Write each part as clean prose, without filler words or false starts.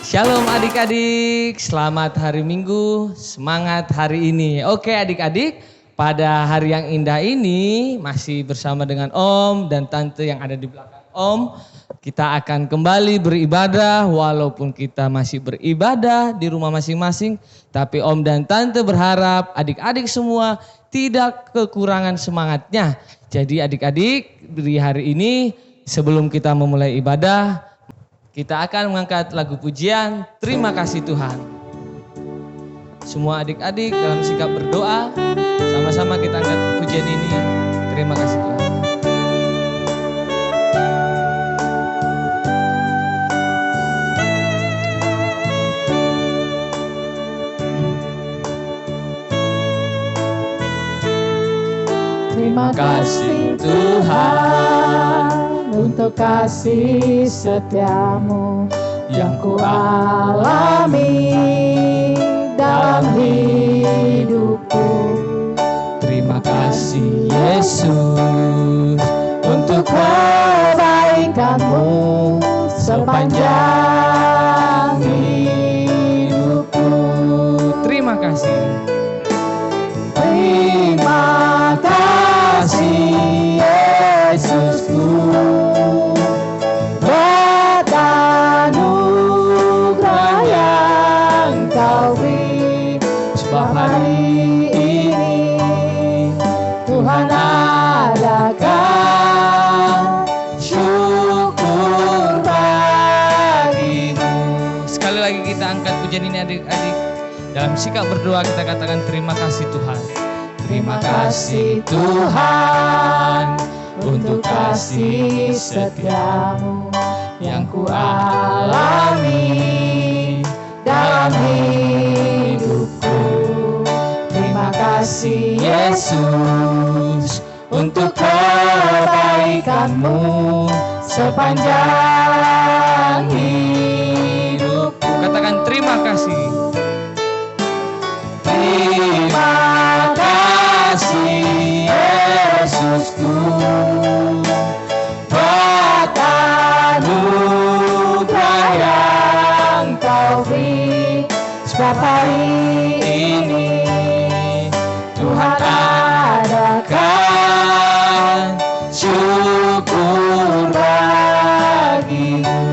Shalom adik-adik, selamat hari Minggu, semangat hari ini. Oke adik-adik, pada hari yang indah ini masih bersama dengan Om dan Tante yang ada di belakang Om. Kita akan kembali beribadah walaupun kita masih beribadah di rumah masing-masing. Tapi Om dan Tante berharap adik-adik semua tidak kekurangan semangatnya. Jadi adik-adik di hari ini sebelum kita memulai ibadah, kita akan mengangkat lagu pujian Terima Kasih Tuhan. Semua adik-adik dalam sikap berdoa, sama-sama kita angkat pujian ini. Terima kasih Tuhan. Terima kasih Tuhan untuk kasih setiamu yang ku alami dalam hidupku. Terima kasih Yesus Untuk kebaikanmu sepanjang hidupku. Terima kasih. Terima kasih Yesusku buat anugerah yang kau beri. Sebab hari ini Tuhan adakan syukur bagimu. Sekali lagi kita angkat pujian ini adik-adik. Dalam sikap berdoa kita katakan terima kasih Tuhan. Terima kasih Tuhan untuk kasih setiamu yang ku alami dalam hidupku. Terima kasih Yesus untuk kebaikanmu sepanjang hidupku. Katakan terima kasih. Terima kasih Yesusku buat anugerah yang kau beri. Sebab hari ini Tuhan adakan syukur bagimu.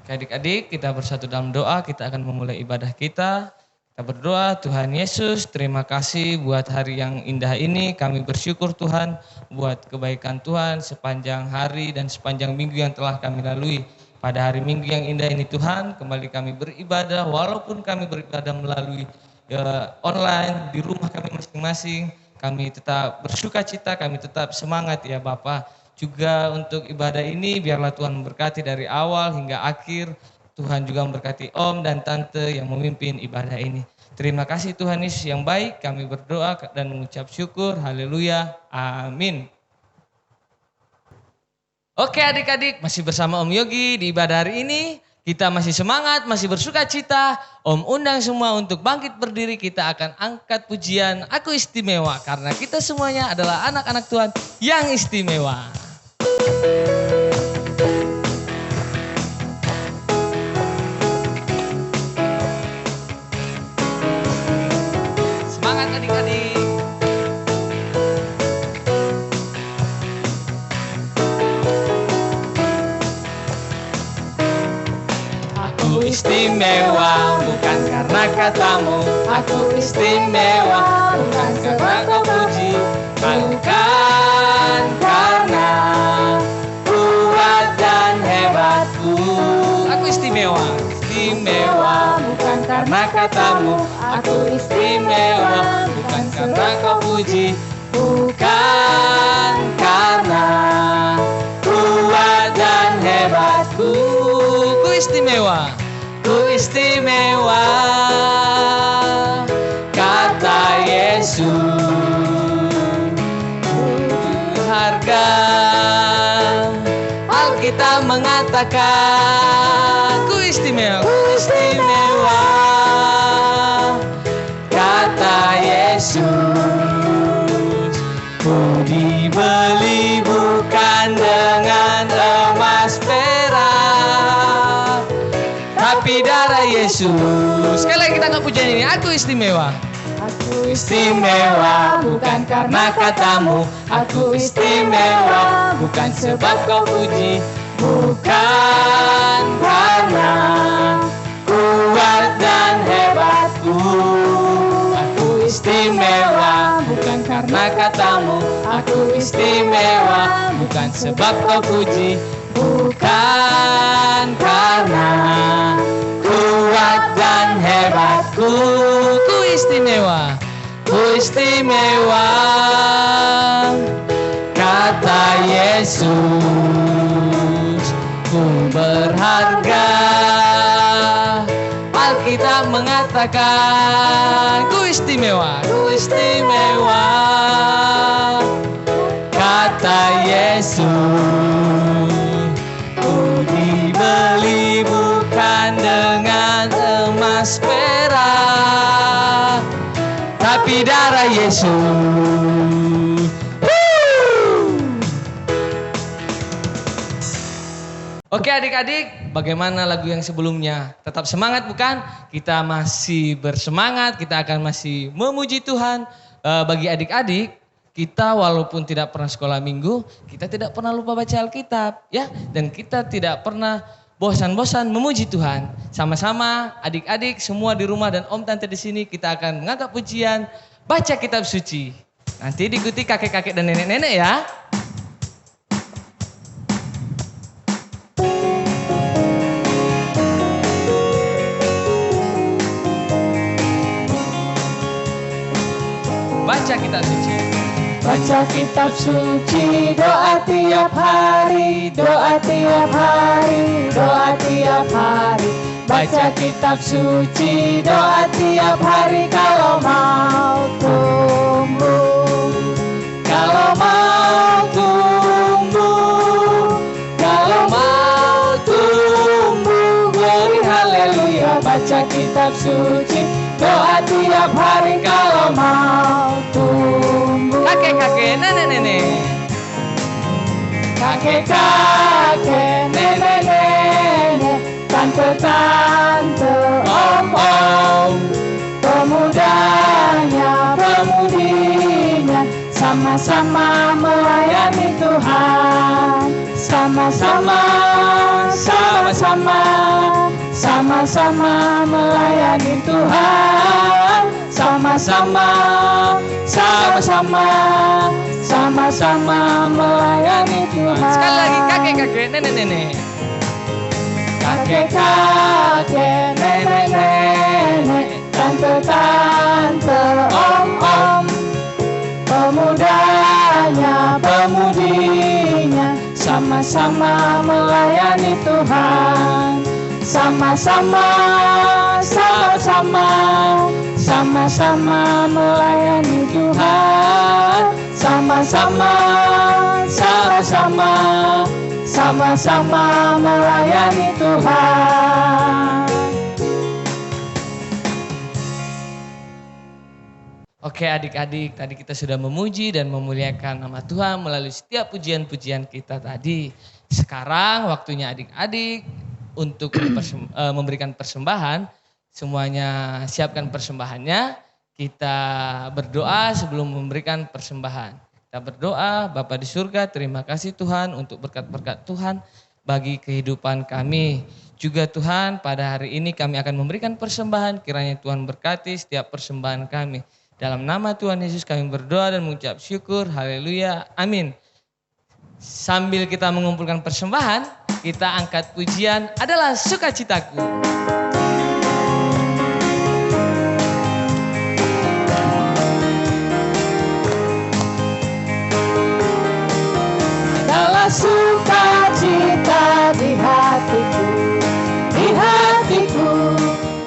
Adik-adik, kita bersatu dalam doa, kita akan memulai ibadah kita. Kita berdoa, Tuhan Yesus, terima kasih buat hari yang indah ini. Kami bersyukur Tuhan buat kebaikan Tuhan sepanjang hari dan sepanjang minggu yang telah kami lalui. Pada hari Minggu yang indah ini Tuhan, kembali kami beribadah, walaupun kami beribadah melalui online, di rumah kami masing-masing. Kami tetap bersuka cita, kami tetap semangat ya Bapa. Juga untuk ibadah ini biarlah Tuhan memberkati dari awal hingga akhir. Tuhan juga memberkati Om dan Tante yang memimpin ibadah ini. Terima kasih Tuhan Yesus yang baik. Kami berdoa dan mengucap syukur. Haleluya. Amin. Oke adik-adik, masih bersama Om Yogi di ibadah hari ini. Kita masih semangat, masih bersuka cita. Om undang semua untuk bangkit berdiri. Kita akan angkat pujian Aku Istimewa. Karena kita semuanya adalah anak-anak Tuhan yang istimewa. Semangat adik-adik. Aku istimewa bukan karena katamu. Aku istimewa bukan karena kau puji. Bukan karena kuat dan hebatku. Aku istimewa. Istimewa bukan karena katamu. Aku istimewa bukan karena kau puji. Bukan karena kuat dan hebatku. Ku istimewa. Ku istimewa. Kata Yesus. Harga Alkitab mengatakan ku istimewa, kata Yesus. Ku dibeli bukan Yesus. Sekali lagi kita angkat pujian ini. Aku istimewa. Aku istimewa bukan karena katamu. Aku istimewa bukan sebab kau puji. Bukan karena kuat dan hebatku. Aku istimewa bukan karena katamu. Aku istimewa bukan sebab kau puji. Bukan karena kuat dan hebatku. Ku istimewa. Ku istimewa, kata Yesus. Ku berharga. Alkitab mengatakan Ku istimewa. ku istimewa, kata Yesus. Ku dibeli bukan dengan emas perak, tapi darah Yesus. Oke adik-adik, bagaimana lagu yang sebelumnya? Tetap semangat bukan? Kita masih bersemangat, kita akan masih memuji Tuhan. Bagi adik-adik, kita walaupun tidak pernah sekolah minggu, kita tidak pernah lupa baca Alkitab, ya. Dan kita tidak pernah bosan-bosan memuji Tuhan. Sama-sama adik-adik semua di rumah dan om tante di sini kita akan mengangkat pujian, baca kitab suci. Nanti diikuti kakek-kakek dan nenek-nenek ya. Baca kitab suci. Baca kitab suci, doa tiap hari, doa tiap hari, doa tiap hari. Baca kitab suci, doa tiap hari kalau mau tumbuh. Kalau mau tumbuh, kalau mau tumbuh, glory haleluya. Baca kitab suci, doa tiap hari kalau mau tumbuh. Kakek-kakek, nenek-nenek. Kakek-kakek, nenek-nenek, tante-tante, om-om, pemudanya, pemudinya, sama-sama melayani Tuhan. Sama-sama, sama-sama, sama-sama melayani Tuhan. Sama-sama, sama-sama, sama-sama melayani Tuhan. Sekali lagi kakek-kakek, nenek-nenek. Kakek-kakek, nenek-nenek, tante-tante, om-om, pemudanya, pemudinya, sama-sama melayani Tuhan. Sama-sama, sama-sama, sama-sama melayani Tuhan. Sama-sama, sama-sama, sama-sama melayani Tuhan. Oke adik-adik, tadi kita sudah memuji dan memuliakan nama Tuhan melalui setiap pujian-pujian kita tadi. Sekarang waktunya adik-adik untuk memberikan persembahan. Semuanya siapkan persembahannya. Kita berdoa sebelum memberikan persembahan. Kita berdoa, Bapa di surga, terima kasih Tuhan untuk berkat-berkat Tuhan bagi kehidupan kami. Juga Tuhan, pada hari ini kami akan memberikan persembahan, kiranya Tuhan berkati setiap persembahan kami. Dalam nama Tuhan Yesus kami berdoa dan mengucap syukur, haleluya, amin. Sambil kita mengumpulkan persembahan, kita angkat pujian adalah sukacitaku. Adalah sukacita di hatiku, di hatiku,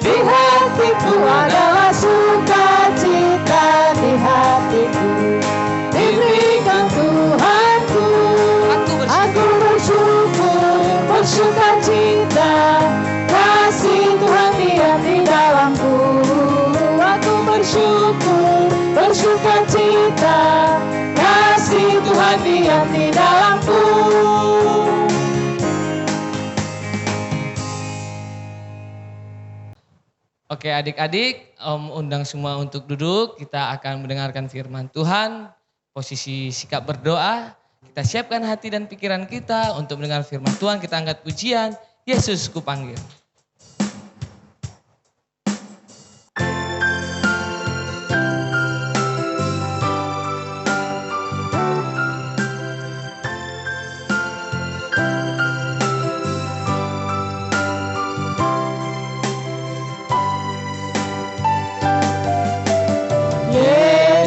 di hatiku. Adalah sukacita di hatiku, diberikan Tuhanku. Aku bersyukur, bersukacita, kasih Oke adik-adik, Om undang semua untuk duduk. Kita akan mendengarkan firman Tuhan. Posisi sikap berdoa. Kita siapkan hati dan pikiran kita untuk mendengar firman Tuhan. Kita angkat pujian. Yesus kupanggil.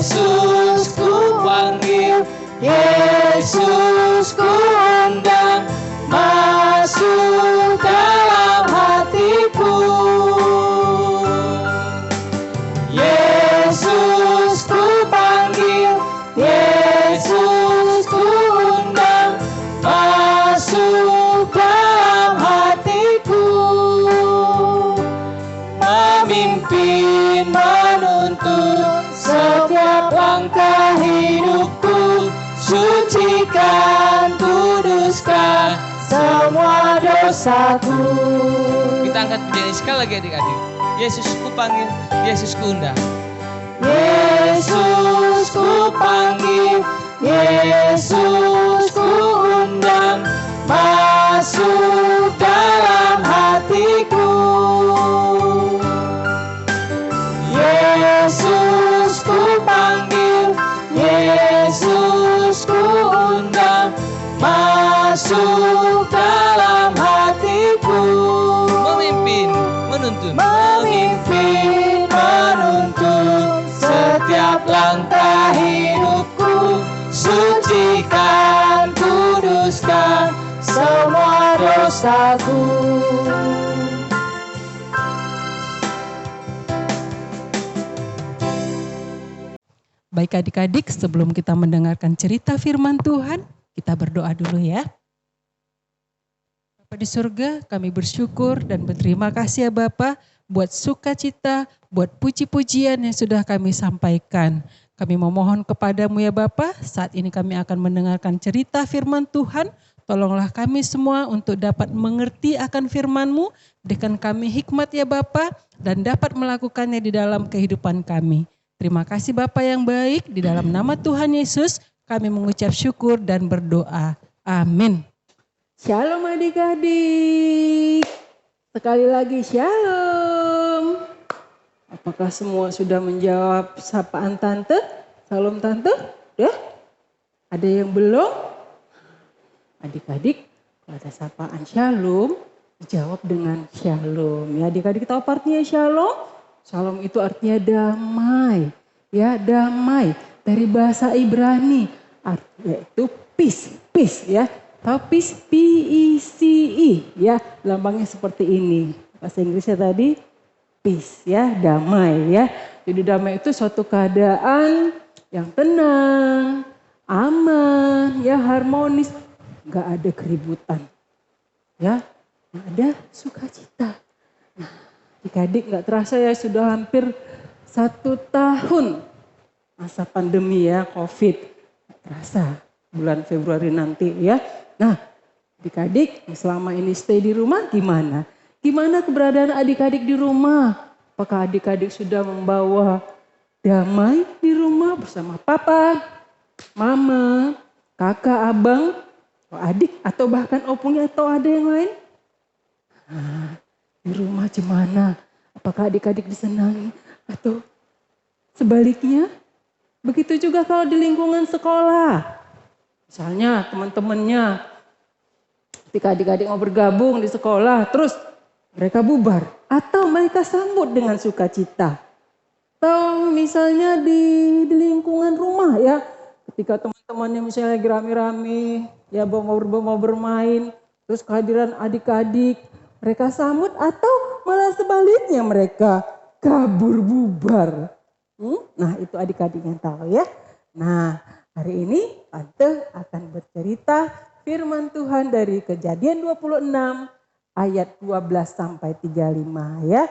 Yesus ku panggil, Yesus ku undang, masuk dalam hatiku. Yesus ku panggil, Yesus ku undang, masuk dalam hatiku. Memimpin, menuntun setiap langkah hidupku, sucikan, kuduskan semua dosaku. Kita angkat pujian sekali lagi adik-adik. Yesus ku panggil, Yesus ku undang. Yesus ku panggil, Yesus ku undang, masuk dalam hatiku. Yesus ku panggil, Yesus ku undang, masuk dalam hatiku. Memimpin, menuntun. Memimpin, menuntun setiap langkah hidupku, sucikan, kuduskan semua dosaku. Baik adik-adik, sebelum kita mendengarkan cerita firman Tuhan, kita berdoa dulu ya. Bapa di surga, kami bersyukur dan berterima kasih ya Bapa, buat sukacita, buat puji-pujian yang sudah kami sampaikan. Kami memohon kepadamu ya Bapa, saat ini kami akan mendengarkan cerita firman Tuhan. Tolonglah kami semua untuk dapat mengerti akan firman-Mu, berikan kami hikmat ya Bapa, dan dapat melakukannya di dalam kehidupan kami. Terima kasih Bapa yang baik, di dalam nama Tuhan Yesus kami mengucap syukur dan berdoa. Amin. Shalom adik-adik. Sekali lagi shalom. Apakah semua sudah menjawab sapaan tante? Salam tante? Ya? Ada yang belum? Adik-adik, kalau ada sapaan shalom, dijawab dengan shalom. Ya adik-adik tahu artinya shalom? Shalom itu artinya damai, ya damai. Dari bahasa Ibrani, artinya itu peace ya. Tahu peace, P-E-C-E, ya lambangnya seperti ini. Bahasa Inggrisnya tadi peace, ya damai ya. Jadi damai itu suatu keadaan yang tenang, aman, ya harmonis, nggak ada keributan, ya, ada sukacita. Nah, adik-adik nggak terasa ya sudah hampir 1 tahun masa pandemi ya COVID. Nggak terasa bulan Februari nanti ya. Nah adik-adik selama ini stay di rumah gimana? Gimana keberadaan adik-adik di rumah? Apakah adik-adik sudah membawa damai di rumah bersama papa, mama, kakak, abang, adik atau bahkan opungnya atau ada yang lain? Nah, di rumah gimana? Apakah adik-adik disenangi atau sebaliknya? Begitu juga kalau di lingkungan sekolah. Misalnya teman-temannya, ketika adik-adik mau bergabung di sekolah, terus mereka bubar. Atau mereka sambut dengan sukacita. Atau misalnya di lingkungan rumah ya, ketika teman-temannya misalnya lagi rame-rame, ya mau bermain, terus kehadiran adik-adik, mereka sambut atau malah sebaliknya mereka kabur bubar. Nah itu adik-adik yang tahu ya. Nah hari ini Tante akan bercerita firman Tuhan dari Kejadian 26 ayat 12 sampai 35 ya.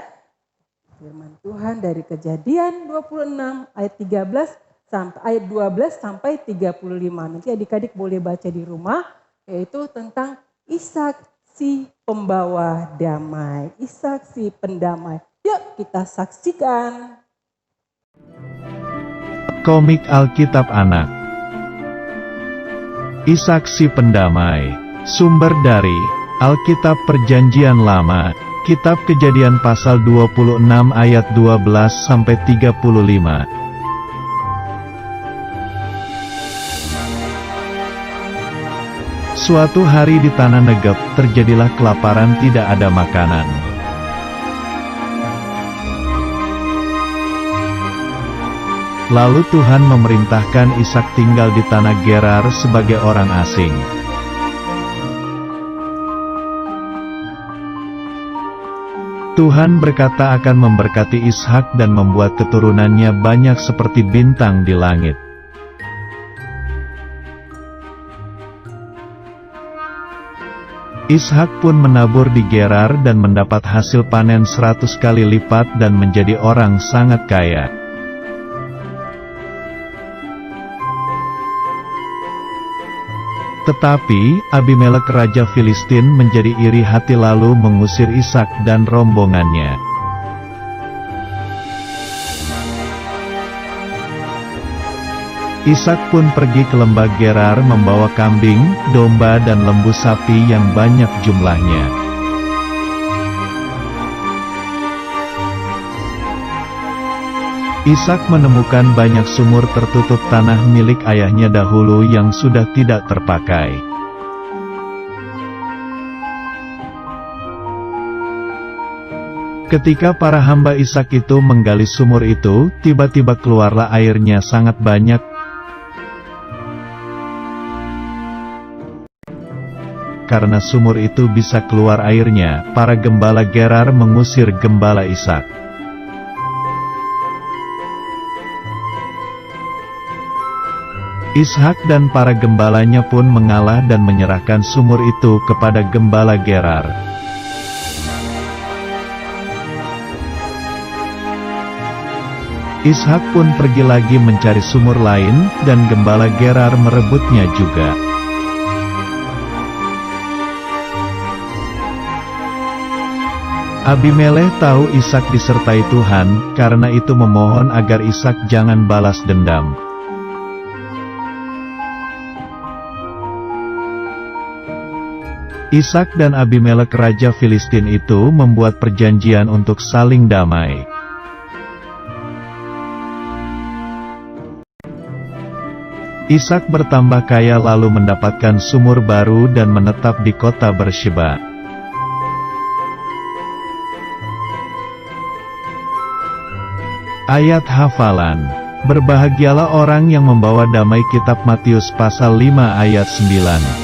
Firman Tuhan dari Kejadian 26 ayat 13 sampai ayat 12 sampai 35. Nanti adik-adik boleh baca di rumah, yaitu tentang Ishak si pembawa damai, Ishak si pendamai. Yuk kita saksikan. Komik Alkitab Anak. Ishak si pendamai. Sumber dari Alkitab Perjanjian Lama, Kitab Kejadian pasal 26 ayat 12-35. Suatu hari di tanah Negeb, terjadilah kelaparan, tidak ada makanan. Lalu Tuhan memerintahkan Ishak tinggal di tanah Gerar sebagai orang asing. Tuhan berkata akan memberkati Ishak dan membuat keturunannya banyak seperti bintang di langit. Ishak pun menabur di Gerar dan mendapat hasil panen 100 kali lipat dan menjadi orang sangat kaya. Tetapi, Abimelek Raja Filistin menjadi iri hati lalu mengusir Ishak dan rombongannya. Ishak pun pergi ke lembah Gerar membawa kambing, domba dan lembu sapi yang banyak jumlahnya. Ishak menemukan banyak sumur tertutup tanah milik ayahnya dahulu yang sudah tidak terpakai. Ketika para hamba Ishak itu menggali sumur itu, tiba-tiba keluarlah airnya sangat banyak. Karena sumur itu bisa keluar airnya, para gembala Gerar mengusir gembala Ishak. Ishak dan para gembalanya pun mengalah dan menyerahkan sumur itu kepada gembala Gerar. Ishak pun pergi lagi mencari sumur lain, dan gembala Gerar merebutnya juga. Abimelek tahu Ishak disertai Tuhan, karena itu memohon agar Ishak jangan balas dendam. Ishak dan Abimelek Raja Filistin itu membuat perjanjian untuk saling damai. Ishak bertambah kaya lalu mendapatkan sumur baru dan menetap di kota Bersheba. Ayat hafalan. Berbahagialah orang yang membawa damai. Kitab Matius pasal 5 ayat 9.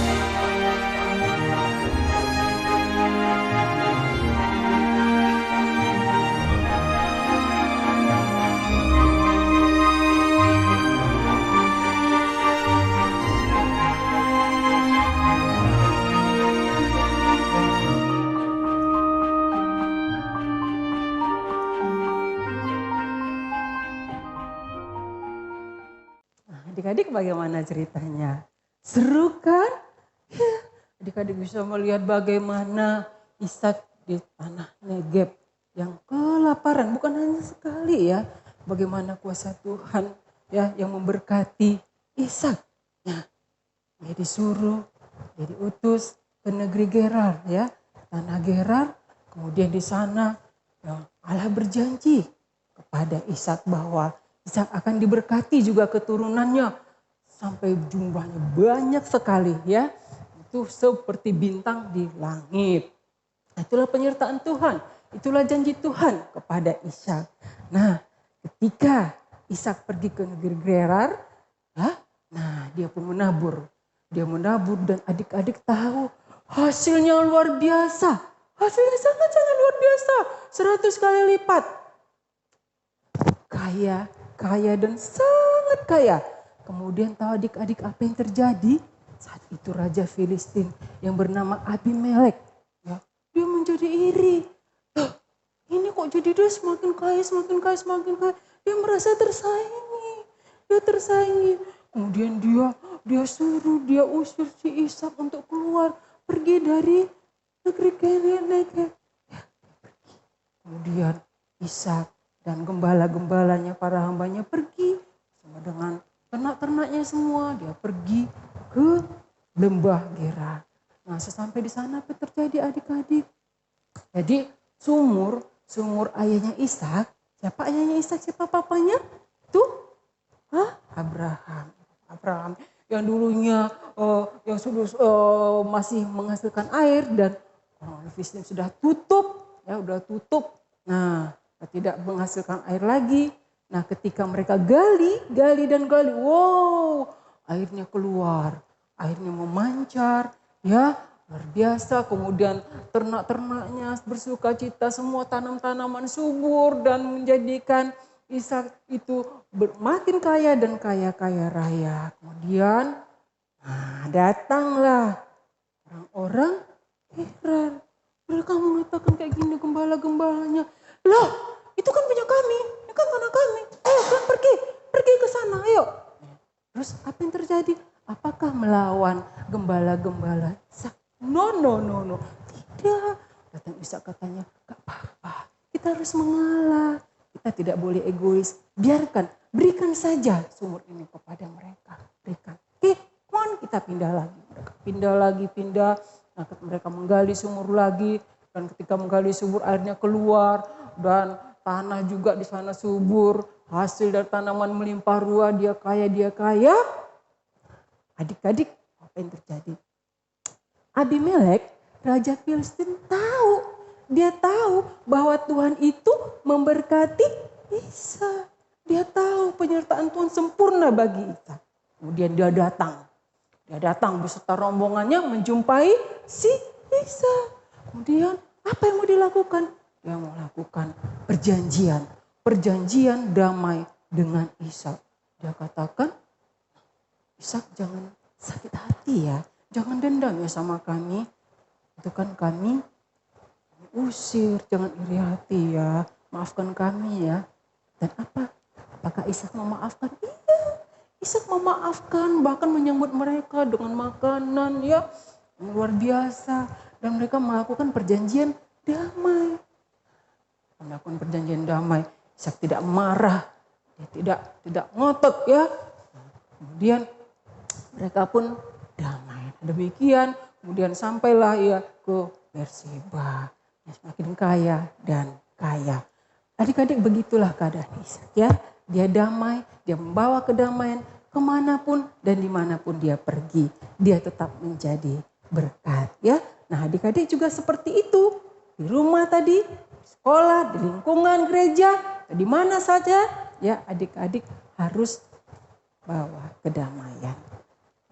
Adik-adik bagaimana ceritanya? Seru kan? Ya, adik-adik bisa melihat bagaimana Ishak di tanah Negeb yang kelaparan, bukan hanya sekali ya. Bagaimana kuasa Tuhan ya yang memberkati Ishak. Ya, dia disuruh, dia diutus ke negeri Gerar ya, tanah Gerar. Kemudian di sana ya, Allah berjanji kepada Ishak bahwa Ishak akan diberkati juga keturunannya sampai jumlahnya banyak sekali ya. Itu seperti bintang di langit. Itulah penyertaan Tuhan, itulah janji Tuhan kepada Ishak. Nah, ketika Ishak pergi ke negeri Gerar, ya, nah dia pun menabur. Dia menabur dan adik-adik tahu hasilnya luar biasa. Hasilnya sangat-sangat luar biasa. 100 kali lipat. Kaya dan sangat kaya. Kemudian tahu adik-adik apa yang terjadi? Saat itu Raja Filistin yang bernama Abimelek. Ya, dia menjadi iri. Ini kok jadi dia semakin kaya. Dia merasa tersaingi. Dia tersaingi. Kemudian dia suruh, dia usir si Ishak untuk keluar. Pergi dari negeri Negeb. Ya, kemudian Ishak. Dan gembala-gembalanya, para hambanya pergi sama dengan ternak-ternaknya semua. Dia pergi ke lembah Gerar. Nah sesampai di sana apa terjadi adik-adik? Jadi sumur ayahnya Ishak. Siapa ayahnya Ishak? Siapa papanya? Tuh Abraham yang dulunya yang sudah masih menghasilkan air dan orang Filistin sudah tutup. Nah tidak menghasilkan air lagi. Nah ketika mereka gali, wow, airnya keluar, airnya memancar, ya luar biasa. Kemudian ternak-ternaknya bersuka cita, semua tanam-tanaman subur dan menjadikan Ishak itu makin kaya dan kaya raya. Kemudian datanglah orang-orang heran. Mereka mengatakan kayak gini, gembala-gembalanya, loh itu kan punya kami, ini kan tanah kami. Ayo kan pergi ke sana, ayo. Terus apa yang terjadi? Apakah melawan gembala-gembala Ishak? No. Tidak. Datang Ishak katanya, gak apa-apa. Kita harus mengalah. Kita tidak boleh egois. Biarkan, berikan saja sumur ini kepada mereka. Berikan. Oke, kita pindah lagi. Mereka pindah. Nah, mereka menggali sumur lagi. Dan ketika menggali sumur airnya keluar. Dan tanah juga di sana subur. Hasil dari tanaman melimpah ruah. Dia kaya. Adik-adik, apa yang terjadi? Abimelek, raja Filistin tahu. Dia tahu bahwa Tuhan itu memberkati Ishak. Dia tahu penyertaan Tuhan sempurna bagi Ishak. Kemudian dia datang beserta rombongannya menjumpai si Ishak. Kemudian apa yang mau dilakukan? Dia mau lakukan perjanjian damai dengan Ishak. Dia katakan, Ishak jangan sakit hati ya, jangan dendam ya sama kami. Itu kan kami usir, jangan iri hati ya, maafkan kami ya. Dan apakah Ishak memaafkan? Iya, Ishak memaafkan, bahkan menyambut mereka dengan makanan ya, luar biasa. Dan mereka melakukan perjanjian damai. Ishak tidak marah, dia tidak ngotot ya. Kemudian mereka pun damai. Demikian, kemudian sampailah ia ke Berseba. Semakin kaya dan kaya. Adik-adik begitulah keadaan Ishak ya. Dia damai, dia membawa kedamaian kemanapun dan dimanapun dia pergi. Dia tetap menjadi berkat ya. Nah adik-adik juga seperti itu. Di rumah tadi, di sekolah, di lingkungan gereja, di mana saja ya adik-adik harus bawa kedamaian.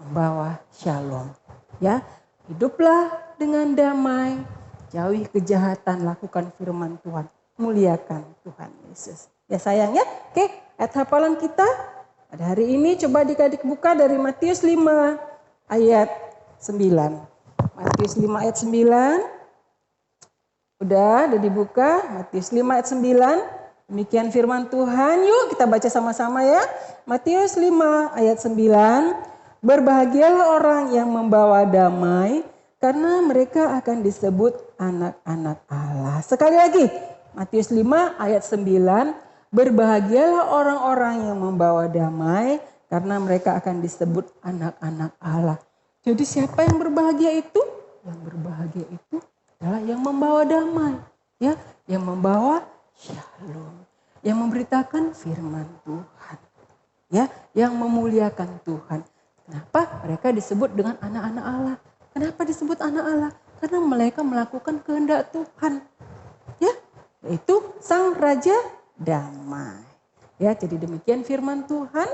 Membawa shalom ya. Hiduplah dengan damai. Jauhi kejahatan, lakukan firman Tuhan. Muliakan Tuhan Yesus. Ya sayang ya. Oke, ayat hafalan kita pada hari ini coba adik-adik buka dari Matius 5 ayat 9. Matius 5 ayat 9. Udah dibuka. Matius 5 ayat 9. Demikian firman Tuhan. Yuk kita baca sama-sama ya. Matius 5 ayat 9. Berbahagialah orang yang membawa damai, karena mereka akan disebut anak-anak Allah. Sekali lagi, Matius 5 ayat 9. Berbahagialah orang-orang yang membawa damai, karena mereka akan disebut anak-anak Allah. Jadi siapa yang berbahagia itu? Yang berbahagia itu adalah yang membawa damai. Ya, yang membawa shalom. Yang memberitakan firman Tuhan. Ya, yang memuliakan Tuhan. Kenapa mereka disebut dengan anak-anak Allah? Kenapa disebut anak Allah? Karena mereka melakukan kehendak Tuhan. Ya, yaitu Sang Raja Damai. Ya, jadi demikian firman Tuhan.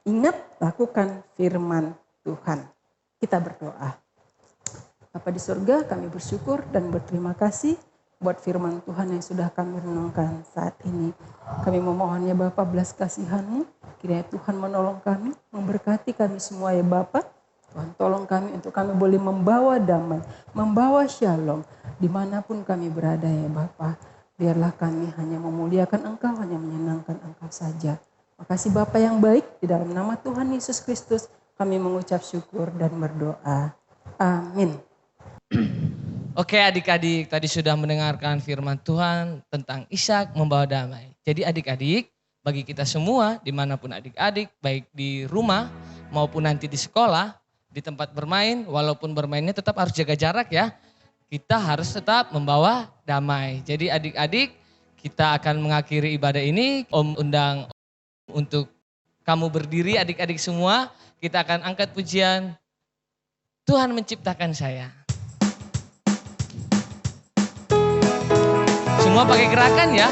Ingat, lakukan firman Tuhan. Kita berdoa. Bapa di surga, kami bersyukur dan berterima kasih buat firman Tuhan yang sudah kami renungkan saat ini. Kami memohon ya Bapa, belas kasihan-Mu. Kiranya Tuhan menolong kami, memberkati kami semua ya Bapa. Tuhan tolong kami untuk kami boleh membawa damai, membawa shalom dimanapun kami berada ya Bapa. Biarlah kami hanya memuliakan Engkau, hanya menyenangkan Engkau saja. Makasih Bapa yang baik, di dalam nama Tuhan Yesus Kristus kami mengucap syukur dan berdoa. Amin. Oke adik-adik, tadi sudah mendengarkan firman Tuhan tentang Ishak membawa damai. Jadi adik-adik, bagi kita semua dimanapun adik-adik, baik di rumah maupun nanti di sekolah, di tempat bermain, walaupun bermainnya tetap harus jaga jarak ya. Kita harus tetap membawa damai. Jadi adik-adik, kita akan mengakhiri ibadah ini. Om undang untuk kamu berdiri adik-adik semua. Kita akan angkat pujian Tuhan menciptakan saya. Semua pakai gerakan ya.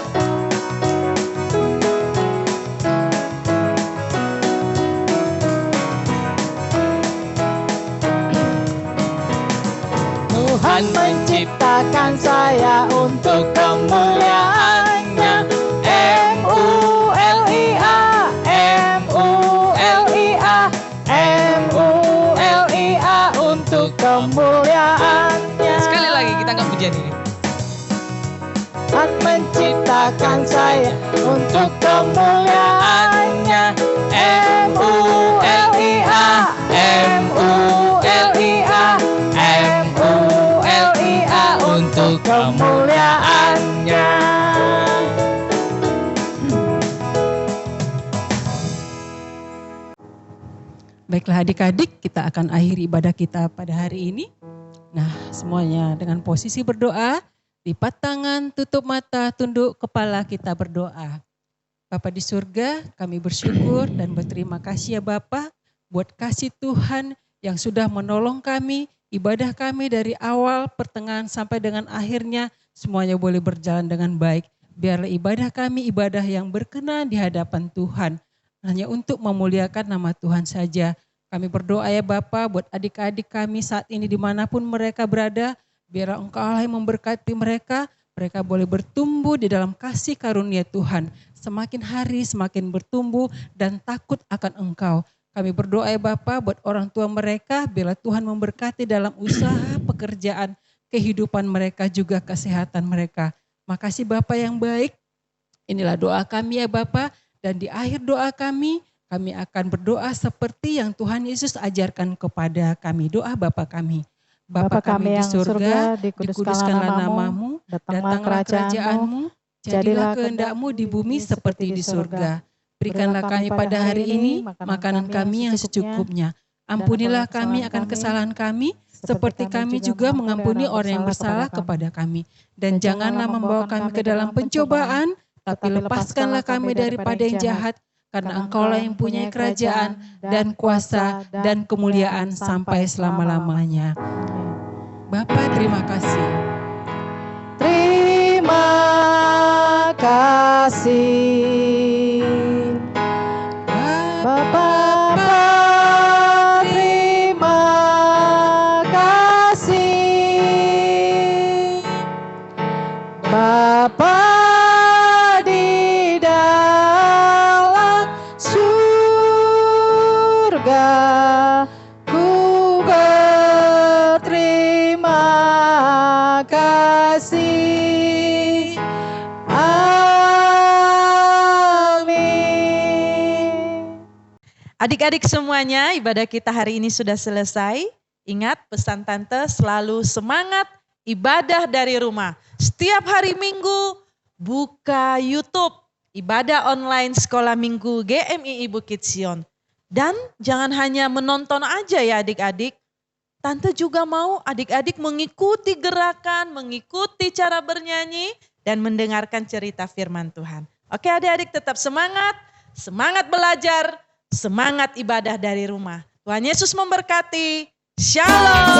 Tuhan menciptakan saya untuk kemuliaan-Nya. M-U-L-I-A, M-U-L-I-A, M-U-L-I-A untuk kemuliaan-Nya. Sekali lagi kita angkat pujian ini. Tuhan menciptakan saya untuk kemuliaan-Nya. M-U-L-I-A, M-U-L-I-A, M-U-L-I-A untuk kemuliaan-Nya. Baiklah adik-adik, kita akan akhiri ibadah kita pada hari ini. Nah, semuanya dengan posisi berdoa, lipat tangan, tutup mata, tunduk kepala, kita berdoa. Bapa di surga, kami bersyukur dan berterima kasih ya Bapa buat kasih Tuhan yang sudah menolong kami, ibadah kami dari awal, pertengahan sampai dengan akhirnya semuanya boleh berjalan dengan baik. Biarlah ibadah kami ibadah yang berkenan di hadapan Tuhan. Hanya untuk memuliakan nama Tuhan saja. Kami berdoa ya Bapa buat adik-adik kami saat ini dimanapun mereka berada. Biarlah Engkau Allah yang memberkati mereka. Mereka boleh bertumbuh di dalam kasih karunia Tuhan. Semakin hari semakin bertumbuh dan takut akan Engkau. Kami berdoa ya Bapa buat orang tua mereka. Biarlah Tuhan memberkati dalam usaha, pekerjaan, kehidupan mereka juga kesehatan mereka. Makasih Bapa yang baik. Inilah doa kami ya Bapa. Dan di akhir doa kami akan berdoa seperti yang Tuhan Yesus ajarkan kepada kami. Doa Bapa kami. Bapa kami di surga, dikuduskanlah namamu, datanglah kerajaan-Mu, jadilah kehendak-Mu di bumi seperti di surga. Berikanlah kami pada hari ini makanan kami yang secukupnya. Ampunilah kami akan kesalahan kami, seperti kami juga mengampuni orang yang bersalah kepada kami. Dan janganlah membawa kami ke dalam pencobaan, tapi lepaskanlah kami daripada yang jahat, karena Engkaulah yang punya kerajaan dan kuasa dan kemuliaan sampai selama-lamanya. Bapa, terima kasih. Terima kasih. Bapa, terima kasih. Bapa di dalam surga, ku berterima kasih. Amin. Adik-adik semuanya, ibadah kita hari ini sudah selesai. Ingat pesan Tante, selalu semangat ibadah dari rumah. Setiap hari Minggu buka YouTube, ibadah online Sekolah Minggu GMII Bukit Sion. Dan jangan hanya menonton aja ya adik-adik. Tante juga mau adik-adik mengikuti gerakan, mengikuti cara bernyanyi, dan mendengarkan cerita firman Tuhan. Oke adik-adik tetap semangat, semangat belajar, semangat ibadah dari rumah. Tuhan Yesus memberkati. Shalom.